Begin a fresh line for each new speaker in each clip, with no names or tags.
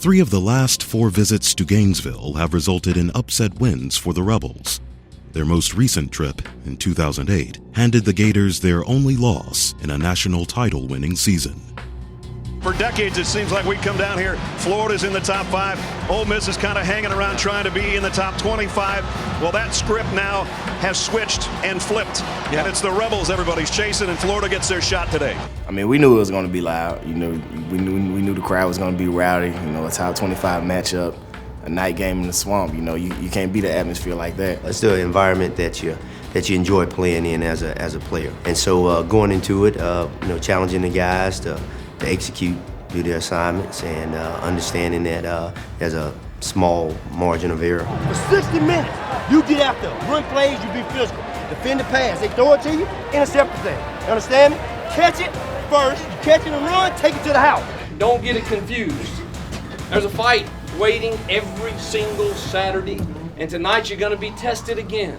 3 of the last 4 visits to Gainesville have resulted in upset wins for the Rebels. Their most recent trip, in 2008, handed the Gators their only loss in a national title-winning season.
For decades, it seems like we come down here, Florida's in the top 5. Ole Miss is kind of hanging around trying to be in the top 25. Well, that script now has switched and flipped. Yeah. And it's the Rebels everybody's chasing, and Florida gets their shot today.
I mean, we knew it was going to be loud. We knew the crowd was going to be rowdy. A top 25 matchup, a night game in the swamp. You can't beat an atmosphere like that.
It's the environment that you enjoy playing in as a player. And so going into it, challenging the guys to execute, do their assignments, and understanding that there's a small margin of error.
For 60 minutes, you get out there, run plays, you be physical, defend the pass. They throw it to you, intercept the thing. You understand me? Catch it first, you catch it and run, take it to the house.
Don't get it confused. There's a fight waiting every single Saturday, and tonight you're going to be tested again.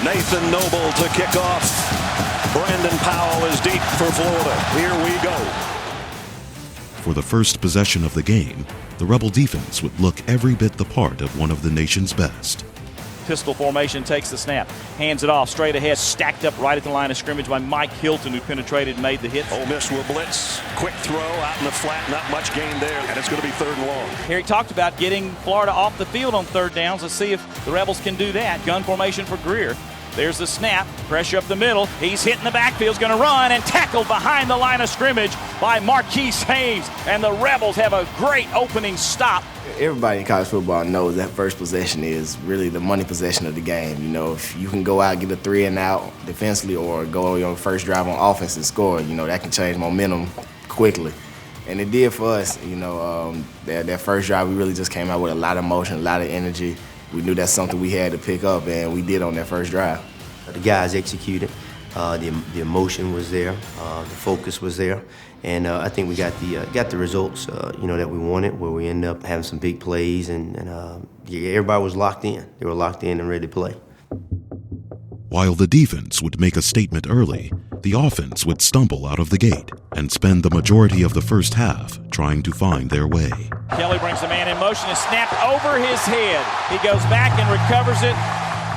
Nathan Noble to kick off. Brandon Powell is deep for Florida. Here we go.
For the first possession of the game, the Rebel defense would look every bit the part of one of the nation's best.
Pistol formation, takes the snap, hands it off straight ahead, stacked up right at the line of scrimmage by Mike Hilton, who penetrated and made the hit.
Ole Miss will blitz, quick throw out in the flat, not much gain there, and it's going to be 3rd and long.
Harry talked about getting Florida off the field on 3rd downs. Let's see if the Rebels can do that. Gun formation for Greer. There's the snap, pressure up the middle. He's hitting the backfield, he's going to run and tackled behind the line of scrimmage by Marquise Haynes. And the Rebels have a great opening stop.
Everybody in college football knows that first possession is really the money possession of the game. If you can go out and get a 3 and out defensively or go on your first drive on offense and score, that can change momentum quickly. And it did for us. That first drive, we really just came out with a lot of motion, a lot of energy. We knew that's something we had to pick up, and we did on that first drive.
The guys executed. The emotion was there. The focus was there. And I think we got the results, that we wanted, where we ended up having some big plays, and everybody was locked in. They were locked in and ready to play.
While the defense would make a statement early, the offense would stumble out of the gate and spend the majority of the first half trying to find their way.
Kelly brings the man in motion and snapped over his head. He goes back and recovers it.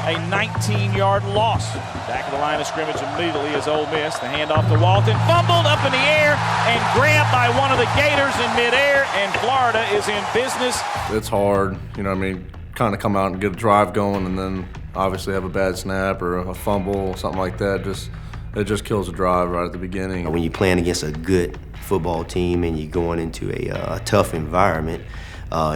A 19-yard loss. Back of the line of scrimmage immediately is Ole Miss. The handoff to Walton, fumbled up in the air and grabbed by one of the Gators in midair, and Florida is in business.
It's hard, kind of come out and get a drive going and then obviously have a bad snap or a fumble or something like that. It just kills the drive right at the beginning.
When you're playing against a good football team and you're going into a tough environment,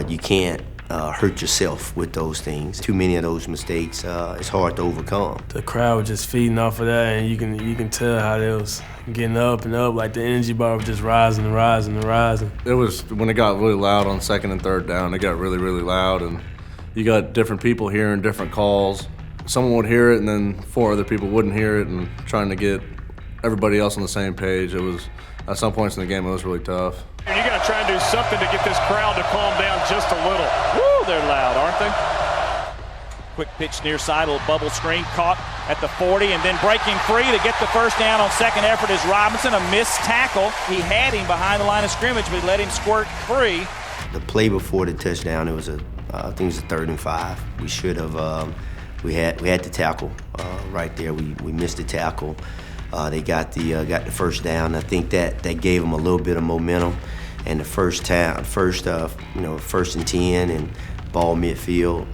you can't hurt yourself with those things. Too many of those mistakes, it's hard to overcome.
The crowd was just feeding off of that, and you can tell how they was getting up and up, like the energy bar was just rising and rising and rising.
It was when it got really loud on 2nd and 3rd down. It got really, really loud, and you got different people hearing different calls. Someone would hear it, and then 4 other people wouldn't hear it, and trying to get everybody else on the same page. It was, at some points in the game, it was really tough.
And you got to try and do something to get this crowd to calm down just a little.
Woo, they're loud, aren't they? Quick pitch near side, a little bubble screen, caught at the 40, and then breaking free to get the first down on 2nd effort is Robinson. A missed tackle. He had him behind the line of scrimmage, but he let him squirt free.
The play before the touchdown, it was I think it was a 3rd and 5. We should have, we had the tackle right there. We missed the tackle. They got the first down. I think that gave them a little bit of momentum. And the first and 10 and ball midfield,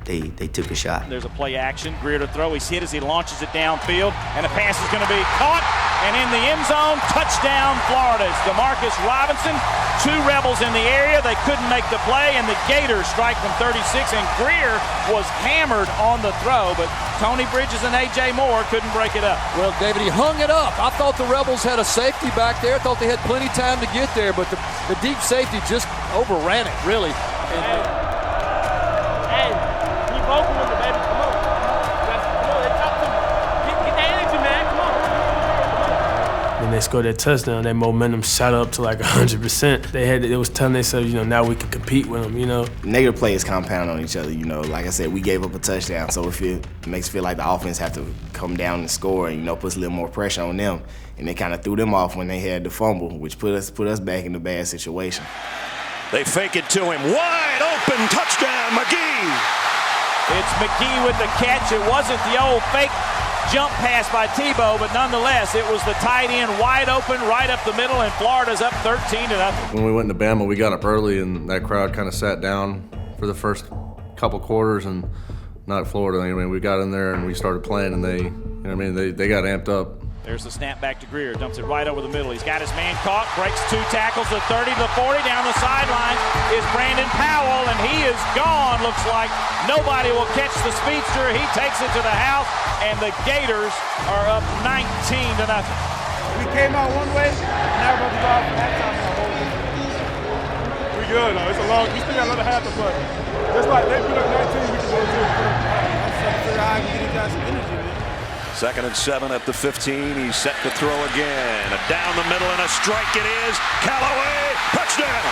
they took a shot.
There's a play action. Greer to throw. He's hit as he launches it downfield, and the pass is going to be caught. And in the end zone, touchdown, Florida. It's DeMarcus Robinson. 2 Rebels in the area. They couldn't make the play, and the Gators strike from 36. And Greer was hammered on the throw, but Tony Bridges and A.J. Moore couldn't break it up.
Well, David, he hung it up. I thought the Rebels had a safety back there. I thought they had plenty of time to get there, but the deep safety just overran it, really.
Hey, keep open with it, baby. Come on. Come on, let's talk to me. Get the energy, man. Come on.
When they scored that touchdown, that momentum shot up to like 100%. It was telling themselves, now we can compete with them,
Negative plays compound on each other, Like I said, we gave up a touchdown, so it makes it feel like the offense have to come down and score and, puts a little more pressure on them. And they kind of threw them off when they had the fumble, which put us back in a bad situation.
They fake it to him. Wide open touchdown, McGee.
It's McGee with the catch. It wasn't the old fake jump pass by Tebow, but nonetheless, it was the tight end wide open right up the middle, and Florida's up 13-0.
When we went to Bama, we got up early, and that crowd kind of sat down for the first couple quarters, and not Florida. I mean, we got in there and we started playing, and they got amped up.
There's the snap back to Greer, dumps it right over the middle. He's got his man caught, breaks 2 tackles, the 30 to the 40. Down the sideline is Brandon Powell, and he is gone. Looks like nobody will catch the speedster. He takes it to the house, and the Gators are up 19-0.
We came out one way, and now we're about to go out for halftime in a whole different. We good, though. It's a long, we still got another half to play. Just like they put up 19, we can go too. I'm trying to figure out how we get these guys some energy, man.
2nd and 7 at the 15. He's set to throw again. Down the middle and a strike it is. Callaway, touchdown.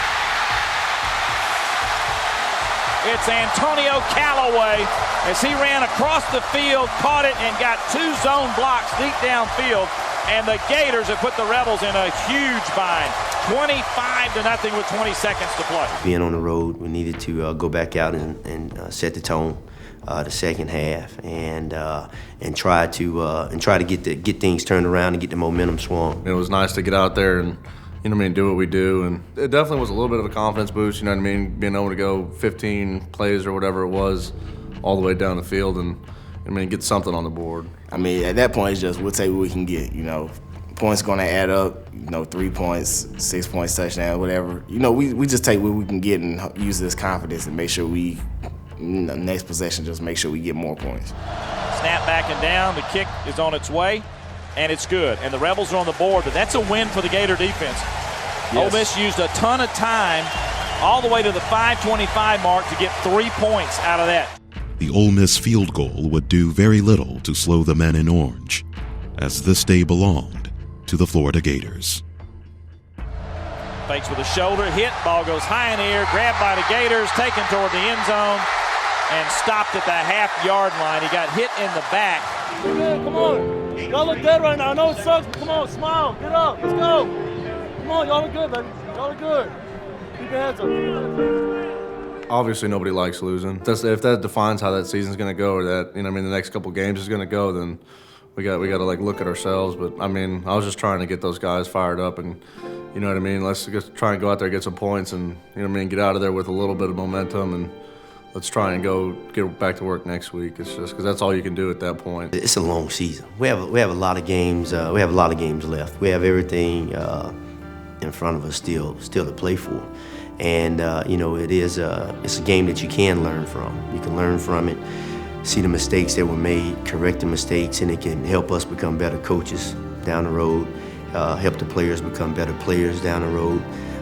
It's Antonio Callaway as he ran across the field, caught it, and got 2 zone blocks deep downfield. And the Gators have put the Rebels in a huge bind. 25-0 with 20 seconds to play.
Being on the road, we needed to go back out and set the tone. The second half, and try to get things turned around and get the momentum swung.
It was nice to get out there and do what we do, and it definitely was a little bit of a confidence boost. Being able to go 15 plays or whatever it was, all the way down the field, and get something on the board.
At that point, it's just we'll take what we can get. Points going to add up. 3 points, 6 points, touchdown, whatever. We just take what we can get and use this confidence and make sure we. Next possession, just make sure we get more points.
Snap back and down. The kick is on its way, and it's good. And the Rebels are on the board, but that's a win for the Gator defense. Yes. Ole Miss used a ton of time all the way to the 5:25 mark to get 3 points out of that.
The Ole Miss field goal would do very little to slow the men in orange, as this day belonged to the Florida Gators.
Fakes with a shoulder hit. Ball goes high in the air, grabbed by the Gators, taken toward the end zone, and stopped at the half-yard line. He got hit in the back.
We're good, come on. Y'all look good right now. I know it sucks, but come on, smile, get up, let's go. Come on, y'all look good, baby. Y'all look good. Keep your hands up.
Obviously, nobody likes losing. If that defines how that season's going to go, or that the next couple games is going to go, then we got to look at ourselves. But I was just trying to get those guys fired up, and let's just try and go out there, get some points, and get out of there with a little bit of momentum, and let's try and go get back to work next week. It's just because that's all you can do at that point.
It's a long season. We have a lot of games. We have a lot of games left. We have everything in front of us still to play for, and it's a game that you can learn from. You can learn from it, see the mistakes that were made, correct the mistakes, and it can help us become better coaches down the road. Help the players become better players down the road,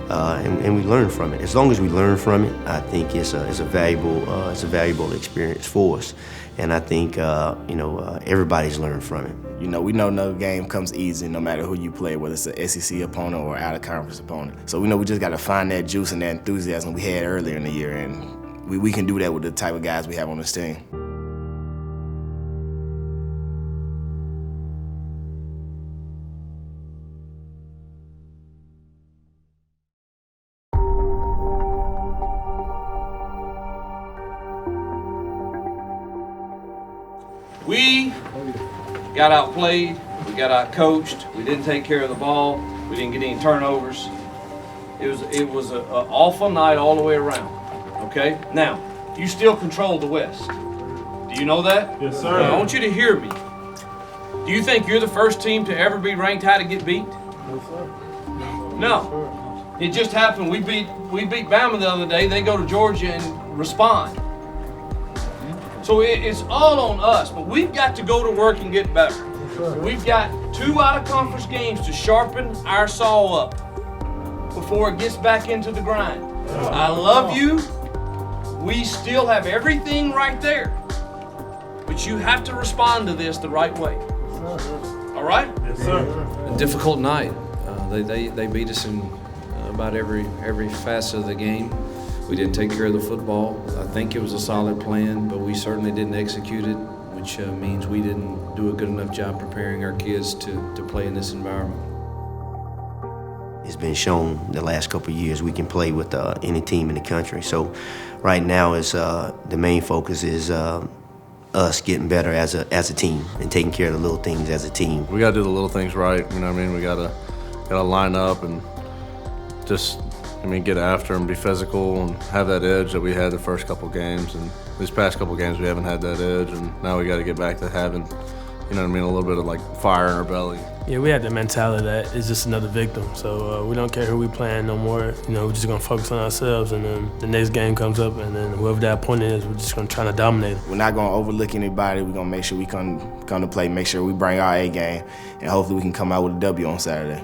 and we learn from it. As long as we learn from it, I think it's a valuable experience for us, and I think everybody's learned from it.
We know no game comes easy, no matter who you play, whether it's an SEC opponent or out of conference opponent. So we just got to find that juice and that enthusiasm we had earlier in the year, and we can do that with the type of guys we have on this team.
We got outplayed, we got outcoached, we didn't take care of the ball, we didn't get any turnovers. It was an awful night all the way around, okay? Now, you still control the West. Do you know that?
Yes, sir.
I want you to hear me. Do you think you're the first team to ever be ranked high to get beat?
No, sir.
No. It just happened. We beat Bama the other day. They go to Georgia and respond. So it's all on us, but we've got to go to work and get better. We've got 2 out-of-conference games to sharpen our saw up before it gets back into the grind. I love you. We still have everything right there, but you have to respond to this the right way. All right?
Yes, sir.
A difficult night. They beat us in about every facet of the game. We didn't take care of the football. I think it was a solid plan, but we certainly didn't execute it, which means we didn't do a good enough job preparing our kids to play in this environment.
It's been shown the last couple of years we can play with any team in the country. So right now is the main focus is us getting better as a team and taking care of the little things as a team.
We got to do the little things right. You know what I mean? We gotta line up and just, get after and be physical and have that edge that we had the first couple games. And these past couple games we haven't had that edge, and now we got to get back to having, a little bit of like fire in our belly.
Yeah, we had the mentality that it's just another victim. So we don't care who we playing no more. We're just gonna focus on ourselves, and then the next game comes up, and then whoever that opponent is, we're just gonna try to dominate them.
We're not gonna overlook anybody. We're gonna make sure we come to play, make sure we bring our A game, and hopefully we can come out with a W on Saturday.